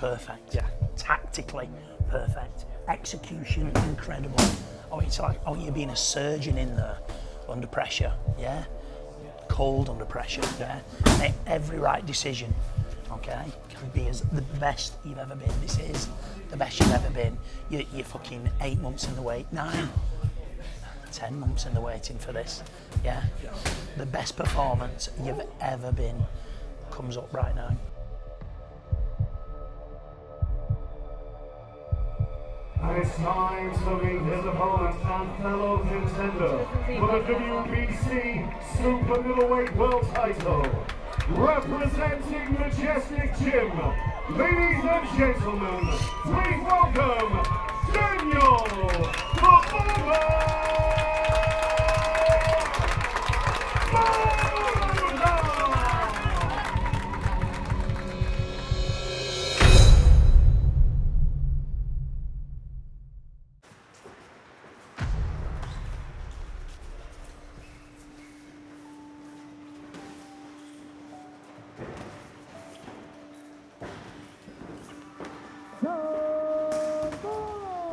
perfect. Yeah. Tactically perfect. Execution incredible. Oh, it's like, oh, you're being a surgeon in there under pressure, yeah? Cold under pressure, yeah? Make every right decision, okay? Can be as the best you've ever been. This is the best you've ever been. You're fucking 8 months in the wait, 9, 10 months in the waiting for this, yeah? The best performance you've ever been comes up right now. And it's time to meet his opponent and fellow contender for the WBC Super Middleweight World Title, representing Majestic Gym. Ladies and gentlemen, please welcome Daniel the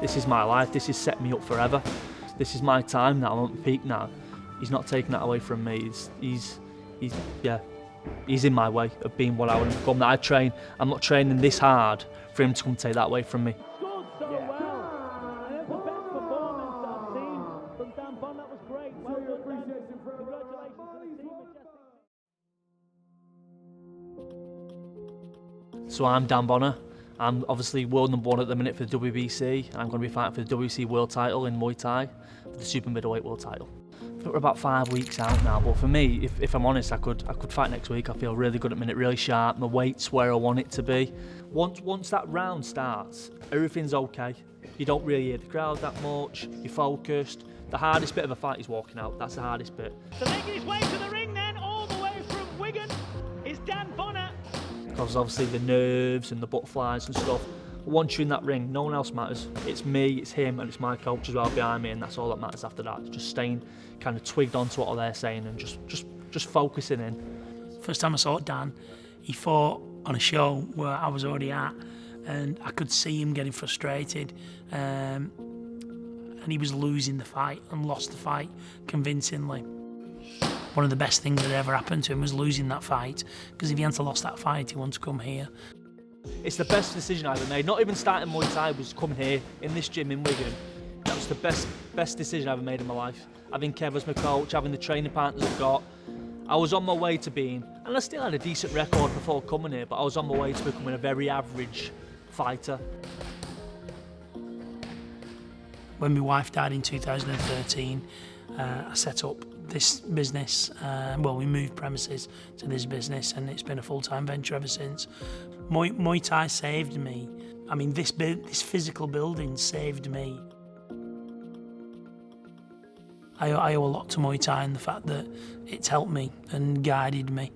This is my life, this has set me up forever. This is my time now, I'm at the peak now. He's not taking that away from me. He's in my way of being what I want to become. That I train, I'm not training this hard for him to come take that away from me. Scored so well. And it's the best performance I've seen from Dan Bond. That was great. Well done, Dan. Congratulations to the team. So I'm Dan Bonner. I'm obviously world #1 at the minute for the WBC. I'm going to be fighting for the WBC World Title in Muay Thai, for the Super Middleweight World Title. We're about 5 weeks out now, but for me, if I'm honest, I could fight next week. I feel really good at the minute, really sharp. My weight's where I want it to be. Once that round starts, everything's okay. You don't really hear the crowd that much. You're focused. The hardest bit of a fight is walking out. That's the hardest bit. So making his way to the ring then, all the way from Wigan, is Dan Bonner. Because obviously the nerves and the butterflies and stuff. Once you're in that ring, no one else matters. It's me, it's him, and it's my coach as well behind me, and that's all that matters after that. It's just staying kind of twigged onto what they're saying and just focusing in. First time I saw Dan, he fought on a show where I was already at, and I could see him getting frustrated, and he was losing the fight and lost the fight convincingly. One of the best things that ever happened to him was losing that fight, because if he hadn't lost that fight, he wanted to come here. It's the best decision I ever made. Not even starting Muay Thai, was coming here in this gym in Wigan. That was the best decision I ever made in my life. Having Kev as my coach, having the training partners I've got. I was on my way to being, and I still had a decent record before coming here, but I was on my way to becoming a very average fighter. When my wife died in 2013, I set up this business. Well, we moved premises to this business, and it's been a full-time venture ever since. Muay Thai saved me. I mean, this physical building saved me. I owe a lot to Muay Thai and the fact that it's helped me and guided me.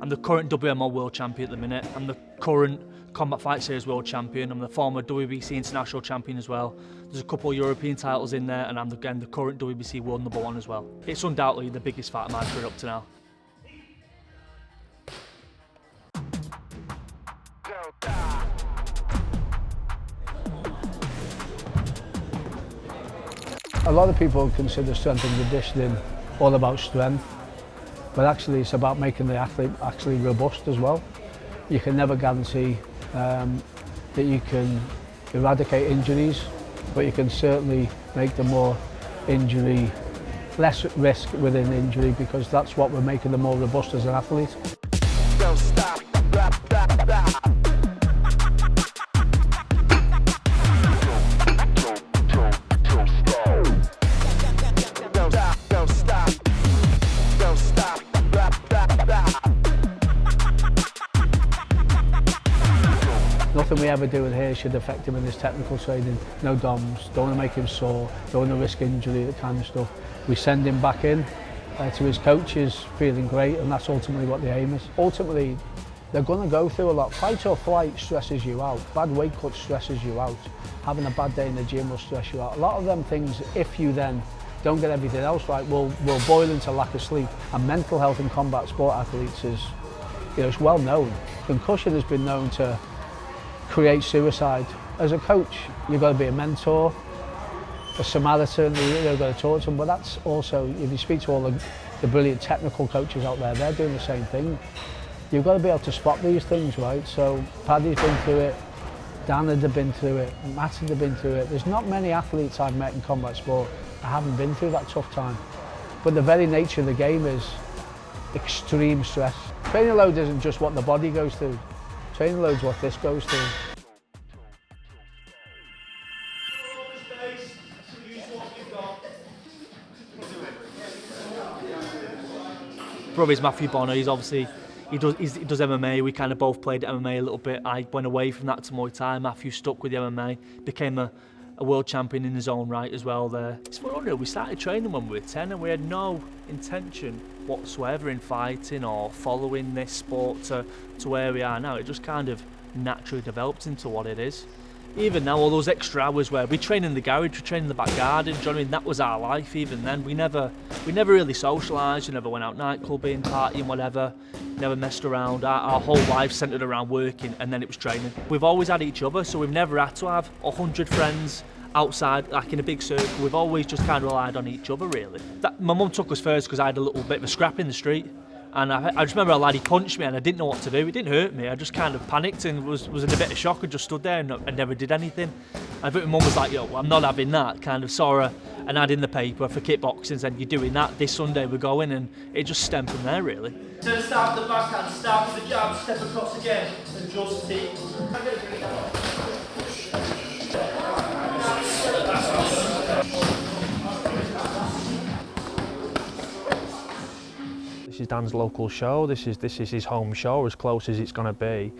I'm the current WMO World Champion at the minute. I'm the current Combat Fight Series World Champion. I'm the former WBC International Champion as well. There's a couple of European titles in there, and I'm again the current WBC World #1 as well. It's undoubtedly the biggest fight of my career up to now. A lot of people consider strength and conditioning all about strength, but actually it's about making the athlete actually robust as well. You can never guarantee that you can eradicate injuries, but you can certainly make them less risk within injury, because that's what we're making them more robust as an athlete. Don't stop, blah, blah, blah. Nothing we ever do in here should affect him in his technical training. No DOMs, don't want to make him sore, don't want to risk injury, that kind of stuff. We send him back in to his coaches feeling great, and that's ultimately what the aim is. Ultimately, they're going to go through a lot. Fight or flight stresses you out. Bad weight cut stresses you out. Having a bad day in the gym will stress you out. A lot of them things, if you then don't get everything else right, will boil into lack of sleep. And mental health in combat sport athletes is, it's well known. Concussion has been known to create suicide. As a coach, you've got to be a mentor, a Samaritan, you've got to talk to them, but that's also, if you speak to all the brilliant technical coaches out there, they're doing the same thing. You've got to be able to spot these things, right? So Paddy's been through it, Dan had been through it, Matt had been through it. There's not many athletes I've met in combat sport that haven't been through that tough time. But the very nature of the game is extreme stress. Training load isn't just what the body goes through. Training load's what this goes through. Brother's Matthew Bonner. He's obviously he does MMA. We kind of both played MMA a little bit. I went away from that to Muay Thai. Matthew stuck with the MMA, became a world champion in his own right as well there. It's funny, we started training when we were 10 and we had no intention whatsoever in fighting or following this sport to where we are now. It just kind of naturally developed into what it is. Even now, all those extra hours where we train in the garage, we train in the back garden, do you know what I mean? That was our life even then. We never really socialised, we never went out nightclubbing, partying, whatever, never messed around. Our whole life centred around working and then it was training. We've always had each other, so we've never had to have 100 friends outside, like in a big circle. We've always just kind of relied on each other, really. My mum took us first because I had a little bit of a scrap in the street. And I just remember a lad, he punched me and I didn't know what to do. It didn't hurt me, I just kind of panicked and was in a bit of shock and just stood there and never did anything. I think my mum was like, yo, I'm not having that. Kind of saw an ad in the paper for kickboxing and said, you're doing that, this Sunday we're going, and it just stemmed from there, really. So start with the backhand, start with the jab, step across again, and just deep. This is Dan's local show. This is his home show, as close as it's going to be.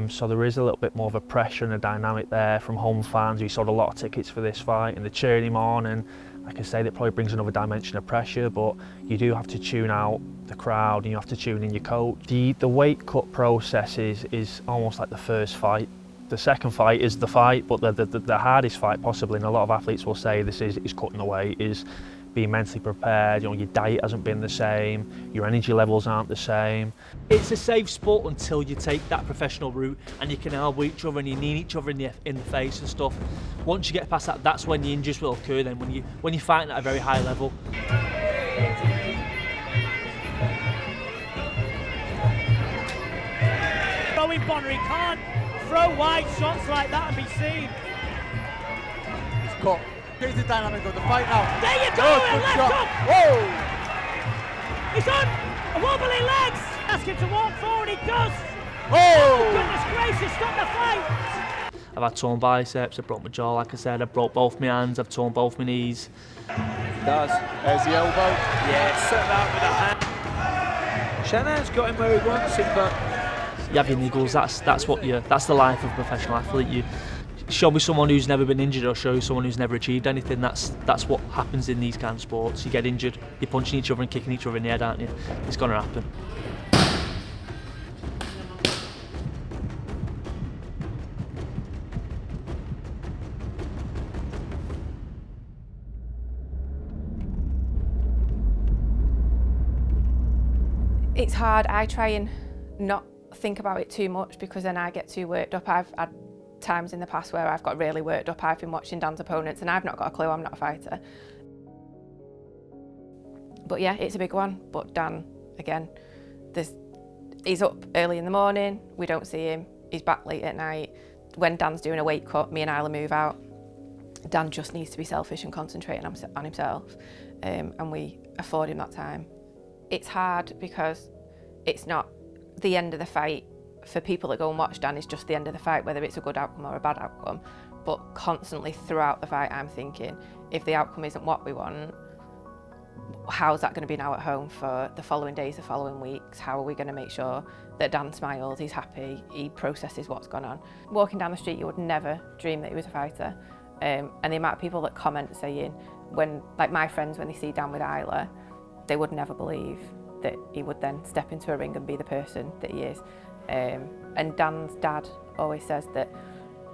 So there is a little bit more of a pressure and a dynamic there from home fans. We sold a lot of tickets for this fight and they're cheering him on, and like I say, that probably brings another dimension of pressure, but you do have to tune out the crowd and you have to tune in your coach. The weight cut process is almost like the first fight. The second fight is the fight, but the hardest fight possibly, and a lot of athletes will say this is cutting the weight, is being mentally prepared. You know, your diet hasn't been the same, your energy levels aren't the same. It's a safe sport until you take that professional route and you can elbow each other and you knee each other in the face and stuff. Once you get past that, that's when the injuries will occur. Then when you're fighting at a very high level. Throwing Bonner, he can't throw wide shots like that and be seen. He's cut. Here's the dynamic of the fight now. There you go, good left shot. hook. Whoa! He's on wobbly legs. Ask him to walk forward, he does. Oh! Goodness gracious, stop the fight. I've had torn biceps, I broke my jaw, like I said, I broke both my hands, I've torn both my knees. Does. There's the elbow. Yeah, set that with a hand. Shannon's got him where he wants him, but You have your niggles, that's the life of a professional athlete. You show me someone who's never been injured or show you someone who's never achieved anything. That's what happens in these kind of sports. You get injured, you're punching each other and kicking each other in the head, aren't you? It's going to happen. It's hard. I try and not think about it too much because then I get too worked up. I've had times in the past where I've got really worked up. I've been watching Dan's opponents and I've not got a clue, I'm not a fighter. But yeah, it's a big one. But Dan, again, he's up early in the morning, we don't see him, he's back late at night. When Dan's doing a weight cut, me and Isla move out. Dan just needs to be selfish and concentrate on himself, and we afford him that time. It's hard because it's not the end of the fight. For people that go and watch Dan, it's just the end of the fight, whether it's a good outcome or a bad outcome. But constantly throughout the fight, I'm thinking, if the outcome isn't what we want, how's that going to be now at home for the following days, the following weeks? How are we going to make sure that Dan smiles, he's happy, he processes what's gone on? Walking down the street, you would never dream that he was a fighter. And the amount of people that comment saying, when, like my friends, when they see Dan with Isla, they would never believe that he would then step into a ring and be the person that he is. And Dan's dad always says that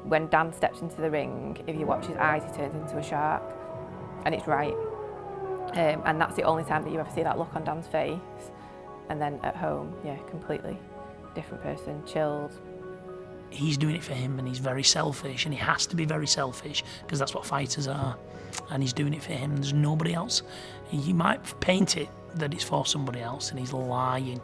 when Dan steps into the ring, if you watch his eyes, he turns into a shark, and it's right. And that's the only time that you ever see that look on Dan's face. And then at home, yeah, completely different person, chilled. He's doing it for him, and he's very selfish, and he has to be very selfish because that's what fighters are. And he's doing it for him. There's nobody else. You might paint it that it's for somebody else, and he's lying,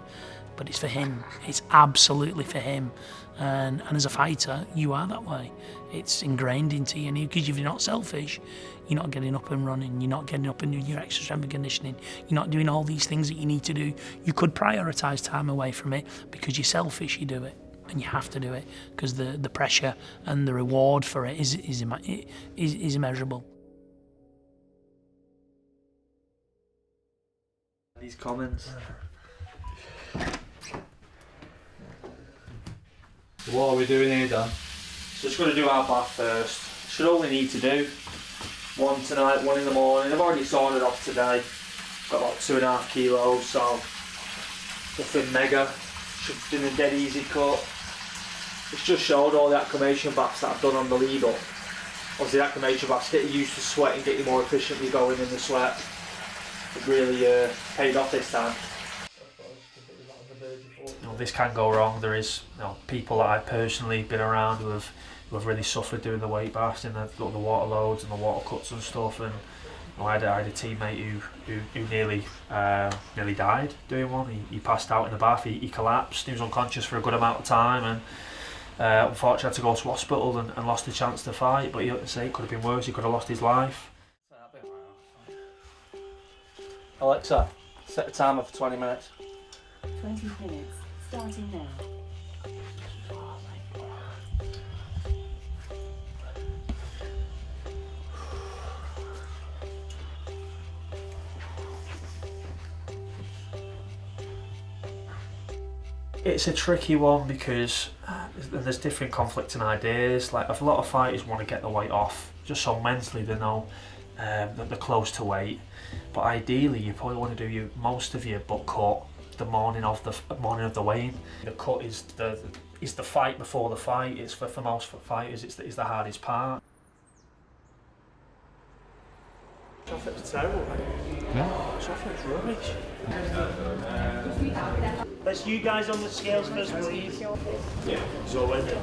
but it's for him. It's absolutely for him. And as a fighter, you are that way. It's ingrained into you, because if you're not selfish, you're not getting up and running, you're not getting up and doing your extra strength and conditioning, you're not doing all these things that you need to do. You could prioritise time away from it because you're selfish, you do it. And you have to do it because the pressure and the reward for it is immeasurable. These comments. What are we doing here, Dan? Just going to do our bath first. Should only need to do one tonight, one in the morning. I've already sauntered off today. Got about 2.5 kilos, so nothing mega. Should do a dead easy cut. It's just showed all the acclimation baths that I've done on the lead up. Obviously, the acclimation baths get you used to sweat and get you more efficiently going in the sweat. It really paid off this time. This can go wrong. There is people that I've personally been around who have really suffered doing the weight baths and the water loads and the water cuts and stuff. And I had a teammate who nearly died doing one. He passed out in the bath. He collapsed. He was unconscious for a good amount of time, and unfortunately had to go to hospital and lost the chance to fight. But it could have been worse. He could have lost his life. Alexa, set a timer for 20 minutes. 20 minutes, starting now. It's a tricky one because there's different conflicting ideas. Like, a lot of fighters want to get the weight off just so mentally they know that they're close to weight. But ideally, you probably want to do most of your butt cut the morning of the weigh-in. The cut is the fight before the fight. It's for most fighters, it's the hardest part. Traffic's terrible, mate. Yeah. Traffic's rubbish. Let's you guys on the scales first, please. Yeah, it's always there.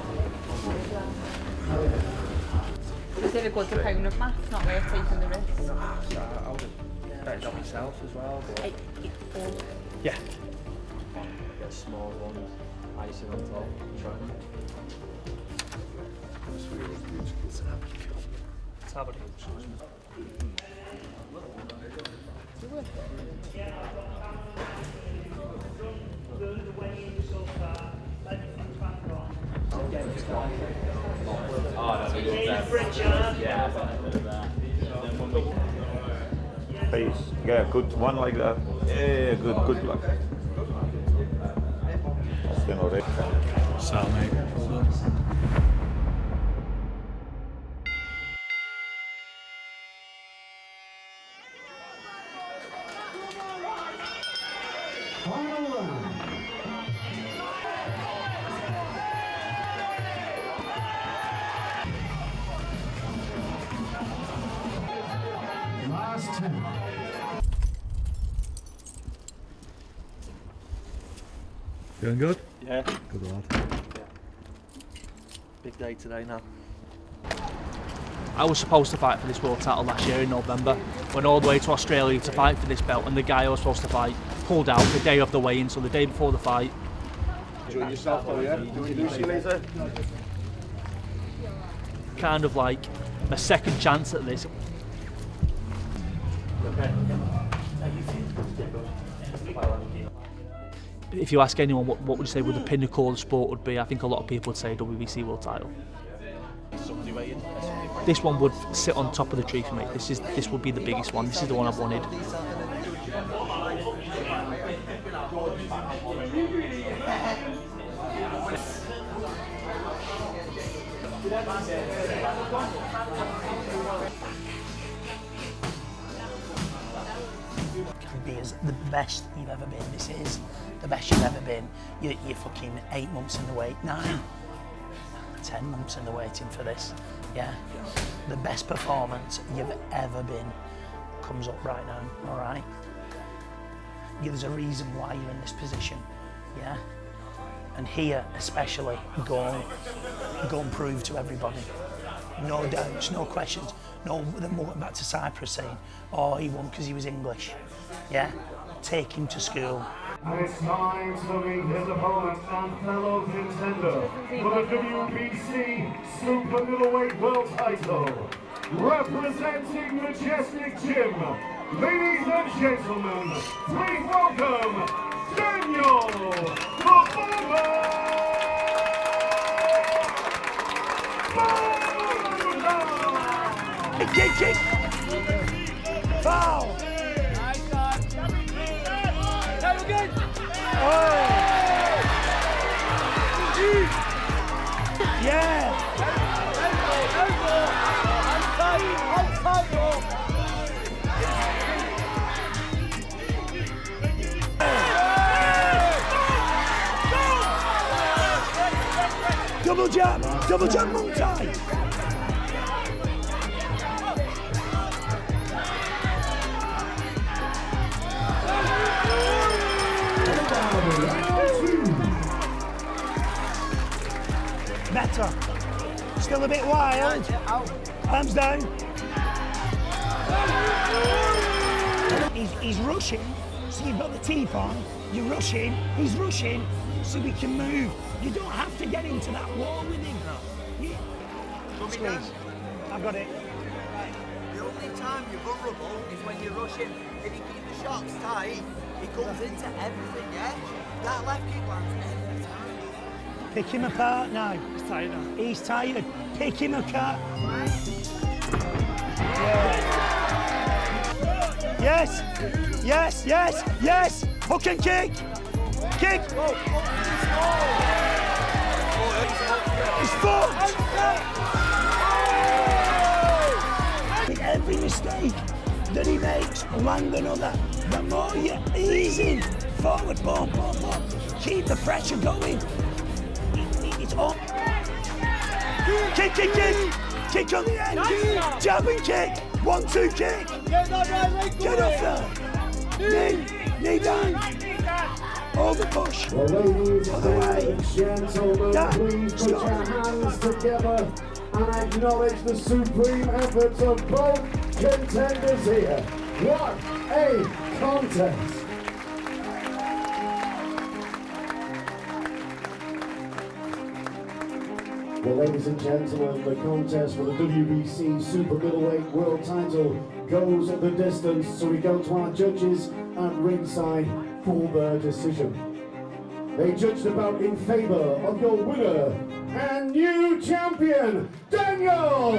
It's difficult to pound of maths, not worth taking the risk. I would have bet it on myself as well. But Yeah. Get small ones, icing on top, trying. Please, yeah, good one like that. Yeah, good luck. So, mate. Last 10. Feeling good? Yeah. Good lad. Big day today now. I was supposed to fight for this world title last year in November. Went all the way to Australia to fight for this belt, and the guy I was supposed to fight pulled out the day of the weigh-in, so the day before the fight. Enjoy yourself though, yeah? Do what you do, see you later. Kind of like a second chance at this. If you ask anyone what would you say would the pinnacle of the sport would be, I think a lot of people would say WBC World Title. This one would sit on top of the tree for me. This would be the biggest one. This is the one I've wanted. Be as the best you've ever been. This is the best you've ever been. You're fucking 8 months in the wait, 9, 10 months in the waiting for this. Yeah, the best performance you've ever been comes up right now. All right. There's a reason why you're in this position. Yeah. And here, especially, go and prove to everybody. No doubts, no questions. No, them going back to Cyprus saying, oh, he won because he was English. Yeah? Take him to school. And it's time to meet his opponent and fellow contender for the WBC Super Middleweight World Title. Representing Majestic Gym, ladies and gentlemen, please welcome Daniel Kick! Foul! Yeah! Double jump Muay Thai! Better. Still a bit wild. Arms down. He's rushing, so you've got the teep on. You're rushing, he's rushing, so we can move. You don't have to get into that wall with him. Squeeze. I've got it. The only time you're vulnerable is when you're rushing. If you keep the shots tight, he comes into everything, yeah? That left kick lands every time. Pick him apart now. He's tired now. He's tired. Pick him apart. Yes. Hook and kick. Kick. His foot. With every mistake that he makes, one another, the more you ease in. Forward, boom. Keep the pressure going. It's on. Kick. Kick on the end. Jab and kick. 1-2 kick. Get off there. Knee down. Over push. Well, ladies and gentlemen, please put your hands together and acknowledge the supreme efforts of both contenders here. What a contest! Well, ladies and gentlemen, the contest for the WBC Super Middleweight World Title goes the distance, so we go to our judges at ringside for their decision. They judged the bout in favour of your winner and new champion, Daniel!